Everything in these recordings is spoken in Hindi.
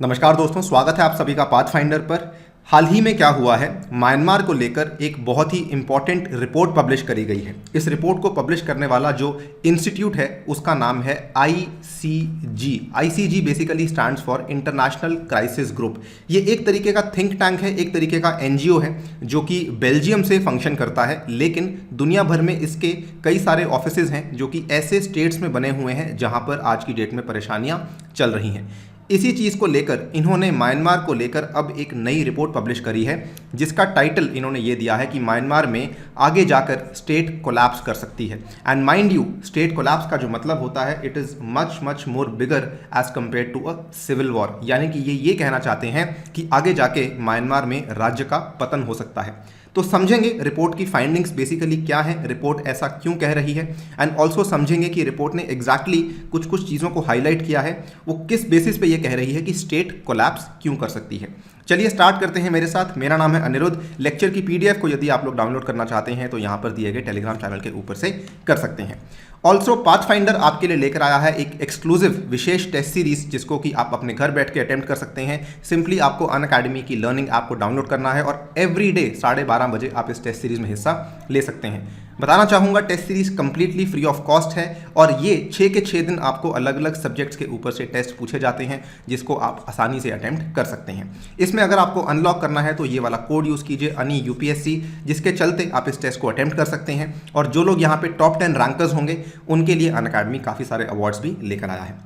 नमस्कार दोस्तों, स्वागत है आप सभी का पाथफाइंडर पर। हाल ही में क्या हुआ है, म्यांमार को लेकर एक बहुत ही इंपॉर्टेंट रिपोर्ट पब्लिश करी गई है। इस रिपोर्ट को पब्लिश करने वाला जो इंस्टीट्यूट है उसका नाम है ICG. ICG basically stands for international crisis group. ये एक तरीके का थिंक टैंक है, एक तरीके का एनजीओ है जो कि बेल्जियम से फंक्शन करता है, लेकिन दुनिया भर में इसके कई सारे ऑफिसेज हैं जो कि ऐसे स्टेट्स में बने हुए हैं जहां पर आज की डेट में परेशानियां चल रही हैं। इसी चीज़ को लेकर इन्होंने म्यांमार को लेकर अब एक नई रिपोर्ट पब्लिश करी है जिसका टाइटल इन्होंने ये दिया है कि म्यांमार में आगे जाकर स्टेट कोलैप्स कर सकती है। And mind you, state collapse का जो मतलब होता है it is much much more bigger as compare to a civil war, यानी कि ये कहना चाहते हैं कि आगे जाके म्यांमार में राज्य का पतन हो सकता है। तो समझेंगे रिपोर्ट की फाइंडिंग्स बेसिकली क्या है, रिपोर्ट ऐसा क्यों कह रही है, एंड ऑल्सो समझेंगे कि रिपोर्ट ने एग्जैक्टली कुछ चीज़ों को हाईलाइट किया है, वो किस बेसिस पे ये कह रही है कि स्टेट कोलैप्स क्यों कर सकती है। चलिए स्टार्ट करते हैं मेरे साथ। मेरा नाम है अनिरुद्ध। लेक्चर की पीडीएफ को यदि आप लोग डाउनलोड करना चाहते हैं तो यहाँ पर दिए गए टेलीग्राम चैनल के ऊपर से कर सकते हैं। ऑल्सो पाथफाइंडर आपके लिए लेकर आया है एक एक्सक्लूसिव विशेष टेस्ट सीरीज जिसको कि आप अपने घर बैठ के अटेम्प्ट कर सकते हैं। सिंपली आपको अनअकैडमी की लर्निंग ऐप को डाउनलोड करना है और एवरी डे 12:30 बजे आप इस टेस्ट सीरीज में हिस्सा ले सकते हैं। बताना चाहूँगा test series completely free of cost है और ये 6 के 6 दिन आपको अलग अलग सब्जेक्ट्स के ऊपर से टेस्ट पूछे जाते हैं जिसको आप आसानी से अटेम्प्ट कर सकते हैं। इसमें अगर आपको अनलॉक करना है तो ये वाला कोड यूज़ कीजिए अनि यूपीएससी, जिसके चलते आप इस टेस्ट को अटेम्प्ट कर सकते हैं। और जो लोग यहाँ पे टॉप 10 रैंकर्स होंगे उनके लिए अनअकैडमी काफ़ी सारे अवार्ड्स भी लेकर आया है।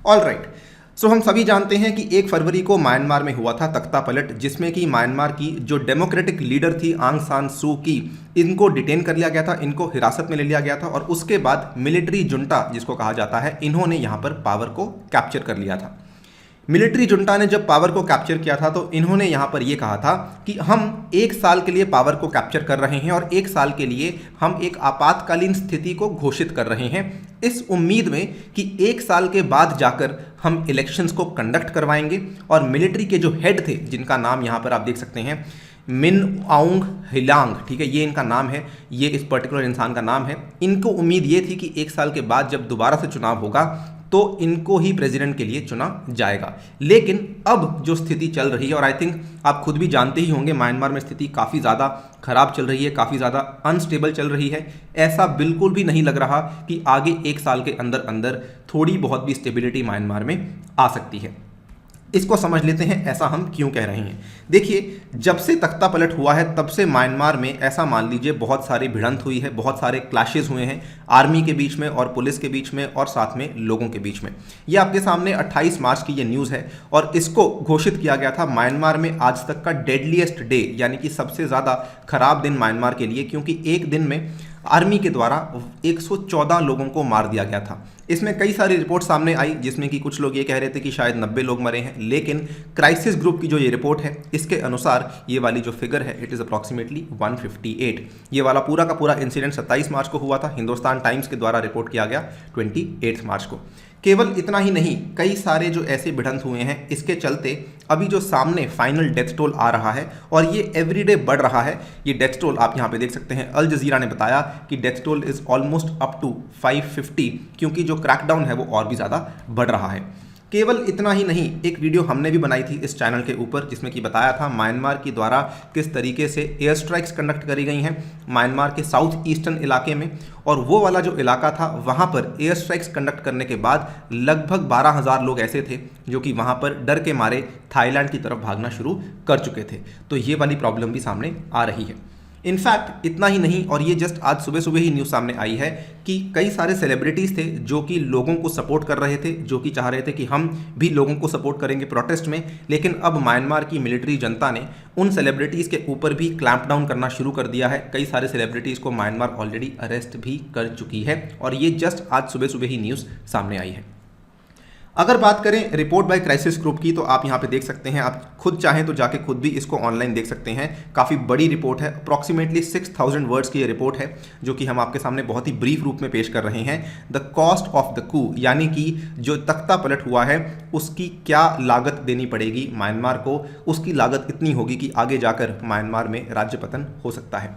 ऑल राइट, सो हम सभी जानते हैं कि 1 फरवरी को म्यांमार में हुआ था तख्ता पलट, जिसमें कि म्यांमार की जो डेमोक्रेटिक लीडर थी आंग सान सू की, इनको डिटेन कर लिया गया था, इनको हिरासत में ले लिया गया था और उसके बाद मिलिट्री जुंटा जिसको कहा जाता है, इन्होंने यहाँ पर पावर को कैप्चर कर लिया था। मिलिट्री जुंटा ने जब पावर को कैप्चर किया था तो इन्होंने यहाँ पर ये कहा था कि हम 1 साल के लिए पावर को कैप्चर कर रहे हैं और 1 साल के लिए हम एक आपातकालीन स्थिति को घोषित कर रहे हैं, इस उम्मीद में कि 1 साल के बाद जाकर हम इलेक्शंस को कंडक्ट करवाएंगे। और मिलिट्री के जो हेड थे, जिनका नाम यहाँ पर आप देख सकते हैं, मिन आउंग हिलांग, ठीक है, ये इनका नाम है, ये इस पर्टिकुलर इंसान का नाम है। इनको उम्मीद ये थी कि 1 साल के बाद जब दोबारा से चुनाव होगा तो इनको ही प्रेसिडेंट के लिए चुना जाएगा। लेकिन अब जो स्थिति चल रही है, और आई थिंक आप खुद भी जानते ही होंगे, म्यांमार में स्थिति काफ़ी ज़्यादा खराब चल रही है, काफ़ी ज़्यादा अनस्टेबल चल रही है। ऐसा बिल्कुल भी नहीं लग रहा कि आगे 1 साल के अंदर अंदर थोड़ी बहुत भी स्टेबिलिटी म्यांमार में आ सकती है। इसको समझ लेते हैं ऐसा हम क्यों कह रहे हैं। देखिए, जब से तख्ता पलट हुआ है तब से म्यांमार में ऐसा मान लीजिए बहुत सारी भिड़ंत हुई है, बहुत सारे क्लैशेस हुए हैं आर्मी के बीच में और पुलिस के बीच में और साथ में लोगों के बीच में। ये आपके सामने 28 मार्च की ये न्यूज़ है और इसको घोषित किया गया था म्यांमार में आज तक का डेडलीस्ट डे, यानी कि सबसे ज़्यादा खराब दिन म्यांमार के लिए, क्योंकि एक दिन में आर्मी के द्वारा 114 लोगों को मार दिया गया था। इसमें कई सारी रिपोर्ट सामने आई जिसमें कि कुछ लोग ये कह रहे थे कि शायद 90 लोग मरे हैं, लेकिन क्राइसिस ग्रुप की जो ये रिपोर्ट है इसके अनुसार ये वाली जो फिगर है इट इज़ अप्रॉक्सीमेटली 158। ये वाला पूरा का पूरा इंसिडेंट 27 मार्च को हुआ था। हिंदुस्तान टाइम्स के द्वारा रिपोर्ट किया गया 28 मार्च को। केवल इतना ही नहीं, कई सारे जो ऐसे भिड़ंत हुए हैं इसके चलते अभी जो सामने फाइनल डेथ टोल आ रहा है और ये एवरीडे बढ़ रहा है। ये डेथ टोल आप यहाँ पे देख सकते हैं, अल जजीरा ने बताया कि death toll is almost up to 550, क्योंकि जो क्रैकडाउन है वो और भी ज़्यादा बढ़ रहा है। केवल इतना ही नहीं, एक वीडियो हमने भी बनाई थी इस चैनल के ऊपर जिसमें कि बताया था म्यांमार के द्वारा किस तरीके से एयर स्ट्राइक्स कंडक्ट करी गई हैं म्यांमार के साउथ ईस्टर्न इलाके में, और वो वाला जो इलाका था वहाँ पर एयर स्ट्राइक्स कंडक्ट करने के बाद लगभग 12,000 लोग ऐसे थे जो कि वहाँ पर डर के मारे थाईलैंड की तरफ भागना शुरू कर चुके थे। तो ये वाली प्रॉब्लम भी सामने आ रही है। इनफैक्ट इतना ही नहीं, और ये जस्ट आज सुबह सुबह ही न्यूज़ सामने आई है कि कई सारे सेलिब्रिटीज़ थे जो कि लोगों को सपोर्ट कर रहे थे, जो कि चाह रहे थे कि हम भी लोगों को सपोर्ट करेंगे प्रोटेस्ट में, लेकिन अब म्यांमार की मिलिट्री जनता ने उन सेलिब्रिटीज़ के ऊपर भी क्लैंप डाउन करना शुरू कर दिया है। कई सारे सेलिब्रिटीज़ को म्यांमार ऑलरेडी अरेस्ट भी कर चुकी है और ये जस्ट आज सुबह सुबह ही न्यूज़ सामने आई है। अगर बात करें रिपोर्ट बाय क्राइसिस ग्रुप की तो आप यहाँ पे देख सकते हैं, आप खुद चाहें तो जाके खुद भी इसको ऑनलाइन देख सकते हैं। काफ़ी बड़ी रिपोर्ट है, अप्रॉक्सीमेटली 6000 वर्ड्स की ये रिपोर्ट है जो कि हम आपके सामने बहुत ही ब्रीफ रूप में पेश कर रहे हैं। द कॉस्ट ऑफ द कू, यानी कि जो तख्ता पलट हुआ है उसकी क्या लागत देनी पड़ेगी म्यांमार को, उसकी लागत इतनी होगी कि आगे जाकर म्यांमार में राज्य पतन हो सकता है।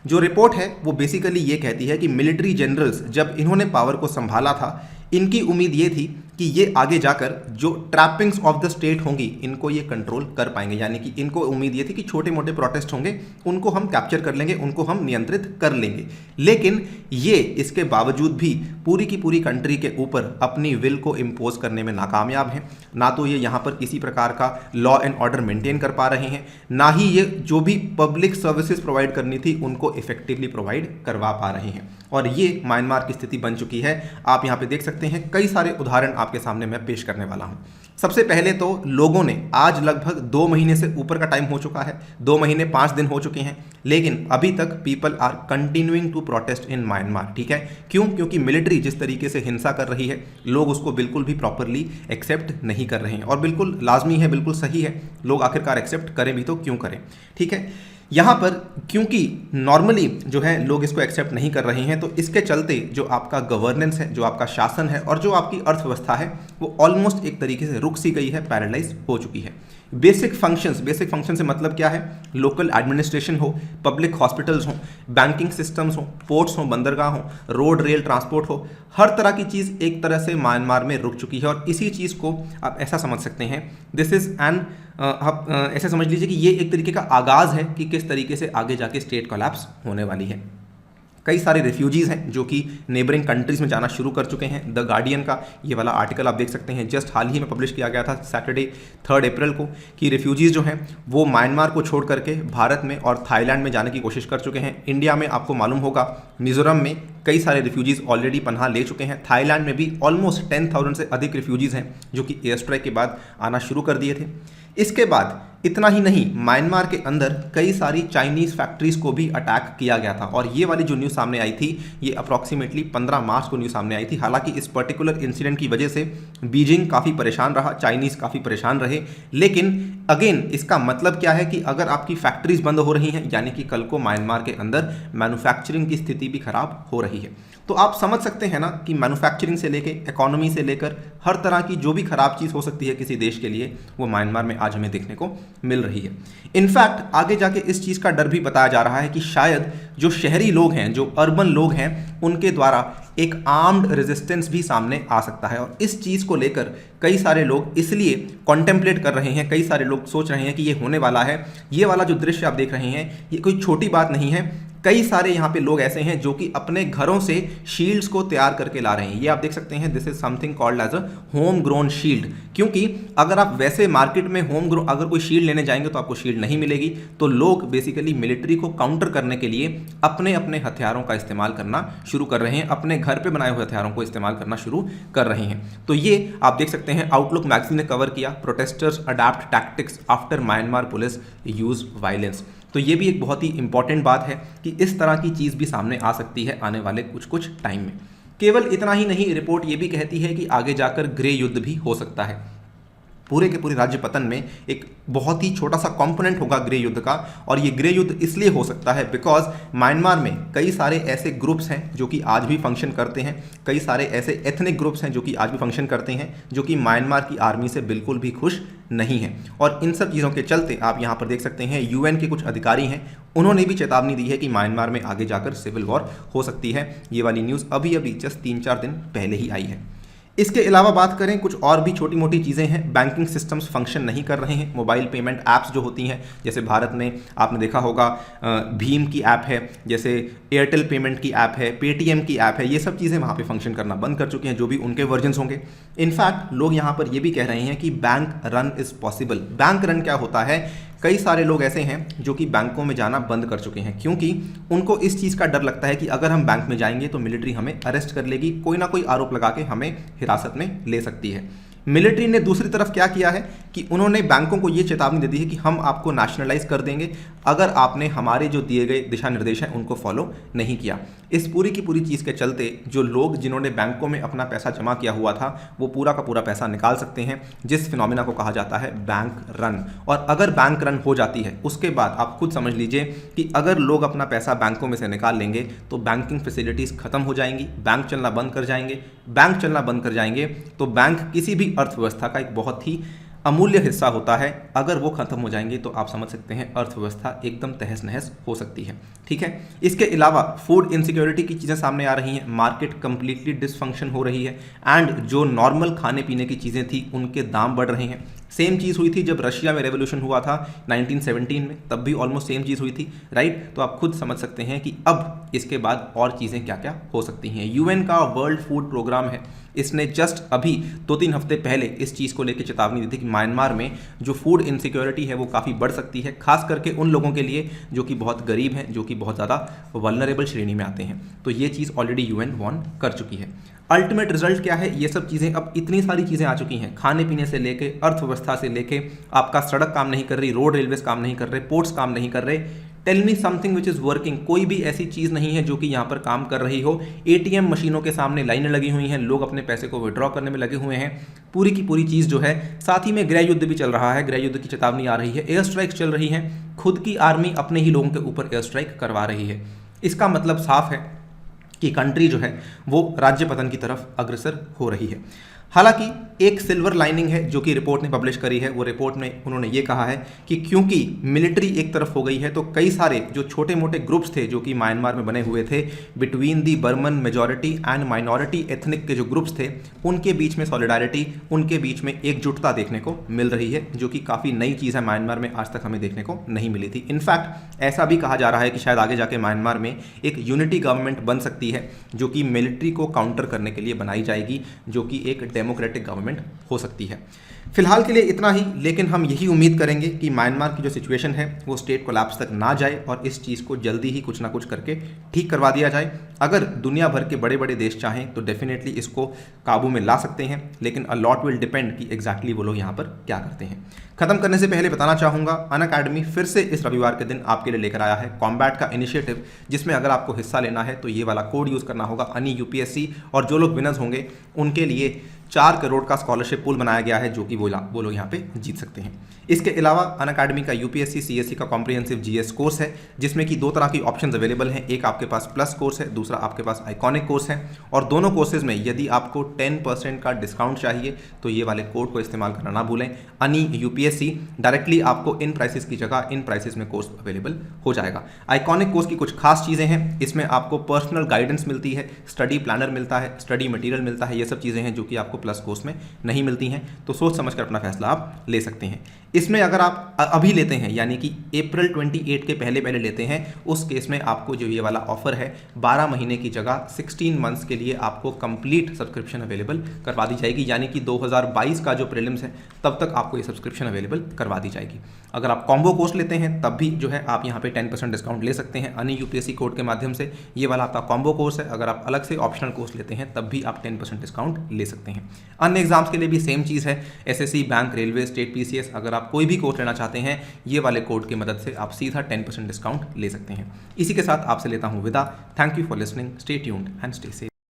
जो रिपोर्ट है वो बेसिकली ये कहती है कि मिलिट्री जनरल्स जब इन्होंने पावर को संभाला था, इनकी उम्मीद ये थी कि ये आगे जाकर जो ट्रैपिंग्स ऑफ द स्टेट होंगी इनको ये कंट्रोल कर पाएंगे, यानी कि इनको उम्मीद ये थी कि छोटे मोटे प्रोटेस्ट होंगे उनको हम कैप्चर कर लेंगे, उनको हम नियंत्रित कर लेंगे। लेकिन ये इसके बावजूद भी पूरी की पूरी कंट्री के ऊपर अपनी विल को इम्पोज करने में नाकामयाब हैं। ना तो ये यहाँ पर किसी प्रकार का लॉ एंड ऑर्डर मेंटेन कर पा रहे हैं, ना ही ये जो भी पब्लिक सर्विसेज प्रोवाइड करनी थी उनको इफेक्टिवली प्रोवाइड करवा पा रहे हैं। और ये म्यांमार की स्थिति बन चुकी है। आप यहाँ पे देख सकते हैं कई सारे उदाहरण आपके सामने मैं पेश करने वाला हूँ। सबसे पहले तो लोगों ने आज लगभग 2 महीने से ऊपर का टाइम हो चुका है, 2 महीने 5 दिन हो चुके हैं, लेकिन अभी तक people are continuing to protest in Myanmar. ठीक है, क्यों? क्योंकि मिलिट्री जिस तरीके से हिंसा कर रही है लोग उसको बिल्कुल भी प्रॉपरली एक्सेप्ट नहीं कर रहे हैं, और बिल्कुल लाजमी है, बिल्कुल सही है, लोग आखिरकार एक्सेप्ट करें भी तो क्यों करें। ठीक है, यहाँ पर क्योंकि नॉर्मली जो है लोग इसको एक्सेप्ट नहीं कर रहे हैं, तो इसके चलते जो आपका गवर्नेंस है, जो आपका शासन है और जो आपकी अर्थव्यवस्था है वो ऑलमोस्ट एक तरीके से रुक सी गई है, पैरालाइज हो चुकी है। बेसिक फंक्शन से मतलब क्या है? लोकल एडमिनिस्ट्रेशन हो, पब्लिक हॉस्पिटल्स हो, बैंकिंग सिस्टम्स हो, पोर्ट्स हो, बंदरगाह हो, रोड रेल ट्रांसपोर्ट हो, हर तरह की चीज़ एक तरह से म्यांमार में रुक चुकी है। और इसी चीज़ को आप ऐसा समझ सकते हैं, दिस इज़ एन आप ऐसे समझ लीजिए कि ये एक तरीके का आगाज़ है कि किस तरीके से आगे जाके स्टेट कोलैप्स होने वाली है। कई सारे रिफ्यूजीज़ हैं जो कि नेबरिंग कंट्रीज़ में जाना शुरू कर चुके हैं। द गार्डियन का ये वाला आर्टिकल आप देख सकते हैं, जस्ट हाल ही में पब्लिश किया गया था सैटरडे 3 अप्रैल को, कि रिफ्यूजीज़ जो हैं वो म्यांमार को छोड़ करके भारत में और थाईलैंड में जाने की कोशिश कर चुके हैं। इंडिया में आपको मालूम होगा मिजोरम में कई सारे रिफ्यूजीज़ ऑलरेडी पनाह ले चुके हैं। थाईलैंड में भी ऑलमोस्ट 10,000 से अधिक रिफ्यूजीज़ हैं जो कि एयर स्ट्राइक के बाद आना शुरू कर दिए थे। इसके बाद इतना ही नहीं, म्यांमार के अंदर कई सारी चाइनीज़ फैक्ट्रीज़ को भी अटैक किया गया था, और ये वाली जो न्यूज़ सामने आई थी ये अप्रॉक्सीमेटली 15 मार्च को न्यूज़ सामने आई थी। हालांकि इस पर्टिकुलर इंसिडेंट की वजह से बीजिंग काफ़ी परेशान रहा, चाइनीज़ काफ़ी परेशान रहे, लेकिन अगेन इसका मतलब क्या है कि अगर आपकी फैक्ट्रीज बंद हो रही हैं, यानी कि कल को म्यांमार के अंदर मैन्युफैक्चरिंग की स्थिति भी खराब हो रही है। तो आप समझ सकते हैं ना कि मैन्युफैक्चरिंग से लेकर इकोनॉमी से लेकर हर तरह की जो भी खराब चीज़ हो सकती है किसी देश के लिए, वो म्यांमार में आज हमें देखने को मिल रही है। इनफैक्ट आगे जाके इस चीज़ का डर भी बताया जा रहा है कि शायद जो शहरी लोग हैं, जो अर्बन लोग हैं, उनके द्वारा एक आर्म्ड रेजिस्टेंस भी सामने आ सकता है। और इस चीज़ को लेकर कई सारे लोग इसलिए कॉन्टेम्पलेट कर रहे हैं, कई सारे लोग सोच रहे हैं कि ये होने वाला है। ये वाला जो दृश्य आप देख रहे हैं ये कोई छोटी बात नहीं है। कई सारे यहाँ पे लोग ऐसे हैं जो कि अपने घरों से शील्ड्स को तैयार करके ला रहे हैं। ये आप देख सकते हैं, this is something called as a home grown shield. क्योंकि अगर आप वैसे मार्केट में होम ग्रो अगर कोई शील्ड लेने जाएंगे तो आपको शील्ड नहीं मिलेगी, तो लोग बेसिकली मिलिट्री को काउंटर करने के लिए अपने अपने हथियारों का इस्तेमाल करना शुरू कर रहे हैं, अपने घर पर बनाए हुए हथियारों को इस्तेमाल करना शुरू कर रहे हैं। तो ये आप देख सकते हैं, आउटलुक मैगजीन ने कवर किया, protesters adapt tactics after Myanmar police use violence. तो ये भी एक बहुत ही इंपॉर्टेंट बात है कि इस तरह की चीज़ भी सामने आ सकती है आने वाले कुछ टाइम में। केवल इतना ही नहीं, रिपोर्ट ये भी कहती है कि आगे जाकर गृह युद्ध भी हो सकता है। पूरे के पूरे राज्य पतन में एक बहुत ही छोटा सा कंपोनेंट होगा गृह युद्ध का, और ये गृह युद्ध इसलिए हो सकता है बिकॉज म्यांमार में कई सारे ऐसे ग्रुप्स हैं जो कि आज भी फंक्शन करते हैं, कई सारे ऐसे एथनिक ग्रुप्स हैं जो कि आज भी फंक्शन करते हैं, जो कि म्यांमार की आर्मी से बिल्कुल भी खुश नहीं है। और इन सब चीज़ों के चलते आप यहाँ पर देख सकते हैं यूएन के कुछ अधिकारी हैं, उन्होंने भी चेतावनी दी है कि म्यांमार में आगे जाकर सिविल वॉर हो सकती है। ये वाली न्यूज़ अभी अभी जस्ट 3-4 दिन पहले ही आई है। इसके अलावा बात करें, कुछ और भी छोटी मोटी चीज़ें हैं। बैंकिंग सिस्टम्स फंक्शन नहीं कर रहे हैं। मोबाइल पेमेंट ऐप्स जो होती हैं, जैसे भारत में आपने देखा होगा भीम की ऐप है, जैसे एयरटेल पेमेंट की ऐप है, पेटीएम की ऐप है, ये सब चीज़ें वहाँ पे फंक्शन करना बंद कर चुकी हैं, जो भी उनके वर्जन्स होंगे। इनफैक्ट लोग यहाँ पर ये भी कह रहे हैं कि bank run is possible. Bank run क्या होता है? कई सारे लोग ऐसे हैं जो कि बैंकों में जाना बंद कर चुके हैं, क्योंकि उनको इस चीज़ का डर लगता है कि अगर हम बैंक में जाएंगे तो मिलिट्री हमें अरेस्ट कर लेगी, कोई ना कोई आरोप लगा के हमें हिरासत में ले सकती है। मिलिट्री ने दूसरी तरफ क्या किया है कि उन्होंने बैंकों को ये चेतावनी दे दी है कि हम आपको नेशनलाइज कर देंगे अगर आपने हमारे जो दिए गए दिशा निर्देश हैं उनको फॉलो नहीं किया। इस पूरी की पूरी चीज़ के चलते जो लोग जिन्होंने बैंकों में अपना पैसा जमा किया हुआ था वो पूरा का पूरा पैसा निकाल सकते हैं, जिस फिनोमिना को कहा जाता है बैंक रन। और अगर बैंक रन हो जाती है उसके बाद आप खुद समझ लीजिए कि अगर लोग अपना पैसा बैंकों में से निकाल लेंगे तो बैंकिंग फैसिलिटीज़ खत्म हो जाएंगी, बैंक चलना बंद कर जाएंगे। बैंक चलना बंद कर जाएंगे तो बैंक किसी भी अर्थव्यवस्था का एक बहुत ही अमूल्य हिस्सा होता है। अगर वो खत्म हो जाएंगे तो आप समझ सकते हैं अर्थव्यवस्था एकदम तहस नहस हो सकती है। ठीक है, इसके अलावा फूड इनसिक्योरिटी की चीज़ें सामने आ रही हैं, मार्केट कंप्लीटली डिसफंक्शन हो रही है एंड जो नॉर्मल खाने पीने की चीज़ें थी उनके दाम बढ़ रहे हैं। सेम चीज़ हुई थी जब रशिया में रेवोल्यूशन हुआ था 1917 में, तब भी ऑलमोस्ट सेम चीज़ हुई थी, राइट। तो आप खुद समझ सकते हैं कि अब इसके बाद और चीज़ें क्या क्या हो सकती हैं। यूएन का वर्ल्ड फूड प्रोग्राम है, इसने जस्ट अभी 2-3 हफ्ते पहले इस चीज़ को लेकर चेतावनी दी थी कि म्यांमार में जो फूड इनसिक्योरिटी है वो काफ़ी बढ़ सकती है, खास करके उन लोगों के लिए जो कि बहुत गरीब हैं, जो कि बहुत ज़्यादा वल्नरेबल श्रेणी में आते हैं। तो ये चीज़ ऑलरेडी यूएन वार्न कर चुकी है। अल्टीमेट रिजल्ट क्या है, ये सब चीज़ें अब इतनी सारी चीज़ें आ चुकी हैं, खाने पीने से लेके अर्थव्यवस्था से लेके आपका सड़क काम नहीं कर रही, रोड रेलवेज काम नहीं कर रहे, पोर्ट्स काम नहीं कर रहे। Tell me something which is working. कोई भी ऐसी चीज़ नहीं है जो कि यहाँ पर काम कर रही हो। एटीएम मशीनों के सामने लाइनें लगी हुई हैं, लोग अपने पैसे को विड्रॉ करने में लगे हुए हैं, पूरी की पूरी चीज़ जो है। साथ ही में गृह युद्ध भी चल रहा है, गृह युद्ध की चेतावनी आ रही है, एयर स्ट्राइक चल रही है, खुद की आर्मी अपने ही लोगों के ऊपर एयर स्ट्राइक करवा रही है। इसका मतलब साफ है कि कंट्री जो है वो राज्य पतन की तरफ अग्रसर हो रही है। हालांकि एक सिल्वर लाइनिंग है जो कि रिपोर्ट ने पब्लिश करी है। वो रिपोर्ट में उन्होंने ये कहा है कि क्योंकि मिलिट्री एक तरफ हो गई है तो कई सारे जो छोटे मोटे ग्रुप्स थे जो कि म्यांमार में बने हुए थे, between the Burman majority and minority ethnic के जो ग्रुप्स थे, उनके बीच में सॉलिडारिटी, उनके बीच में एकजुटता देखने को मिल रही है, जो कि काफ़ी नई चीज़ है, म्यांमार में आज तक हमें देखने को नहीं मिली थी। इनफैक्ट ऐसा भी कहा जा रहा है कि शायद आगे जाके म्यांमार में एक यूनिटी गवर्नमेंट बन सकती है जो कि मिलिट्री को काउंटर करने के लिए बनाई जाएगी, जो कि एक डेमोक्रेटिक गवर्नमेंट हो सकती है। फिलहाल के लिए इतना ही, लेकिन हम यही उम्मीद करेंगे कि म्यांमार की जो सिचुएशन है वो स्टेट कोलैप्स तक ना जाए और इस चीज़ को जल्दी ही कुछ ना कुछ करके ठीक करवा दिया जाए। अगर दुनिया भर के बड़े बड़े देश चाहें तो डेफिनेटली इसको काबू में ला सकते हैं, लेकिन अ लॉट विल डिपेंड कि एग्जैक्टली वो लोग यहाँ पर क्या करते हैं। खत्म करने से पहले बताना चाहूँगा, अनअकैडमी फिर से इस रविवार के दिन आपके लिए लेकर आया है कॉम्बैट का इनिशिएटिव, जिसमें अगर आपको हिस्सा लेना है तो ये वाला कोड यूज़ करना होगा, अनि UPSC, और जो लोग विनर्स होंगे उनके लिए 4 करोड़ का स्कॉलरशिप पूल बनाया गया है जो कि वो लोग यहाँ पे जीत सकते हैं। इसके अलावा अनअकैडमी का UPSC CSE का कॉम्प्रिहेंसिव GS कोर्स है, जिसमें कि 2 तरह की ऑप्शंस अवेलेबल हैं। एक आपके पास प्लस कोर्स है, दूसरा आपके पास आइकॉनिक कोर्स है, और दोनों कोर्सेज में यदि आपको 10% का डिस्काउंट चाहिए तो ये वाले कोड को इस्तेमाल करना ना भूलें, अनि UPSC। डायरेक्टली आपको इन प्राइसेस की जगह इन प्राइसेस में कोर्स अवेलेबल हो जाएगा। आइकॉनिक कोर्स की कुछ खास चीज़ें हैं, इसमें आपको पर्सनल गाइडेंस मिलती है, स्टडी प्लानर मिलता है, स्टडी मटेरियल मिलता है, ये सब चीज़ें हैं जो कि आपको प्लस कोर्स में नहीं मिलती हैं। तो सोच समझकर अपना फैसला आप ले सकते हैं। इसमें अगर आप अभी लेते हैं, यानी कि अप्रैल 28 के पहले लेते हैं, उस केस में आपको जो ये वाला ऑफर है 12 महीने की जगह 16 मंथ्स के लिए आपको कंप्लीट सब्सक्रिप्शन अवेलेबल करवा दी जाएगी, यानी कि 2022 का जो प्रीलिम्स है तब तक आपको ये सब्सक्रिप्शन अवेलेबल करवा दी जाएगी। अगर आप कॉम्बो कोर्स लेते हैं तब भी जो है आप यहाँ पे 10% डिस्काउंट ले सकते हैं अनि UPSC कोड के माध्यम से। ये वाला आपका कॉम्बो कोर्स है। अगर आप अलग से ऑप्शनल कोर्स लेते हैं तब भी आप 10% डिस्काउंट ले सकते हैं। अन्य एग्जाम्स के लिए भी सेम चीज़ है, SSC, bank, railway, state PCS, अगर आप कोई भी कोर्स लेना चाहते हैं ये वाले कोड की मदद से आप सीधा 10% डिस्काउंट ले सकते हैं। इसी के साथ आपसे लेता हूँ विदा। Thank you for listening, stay tuned and stay safe.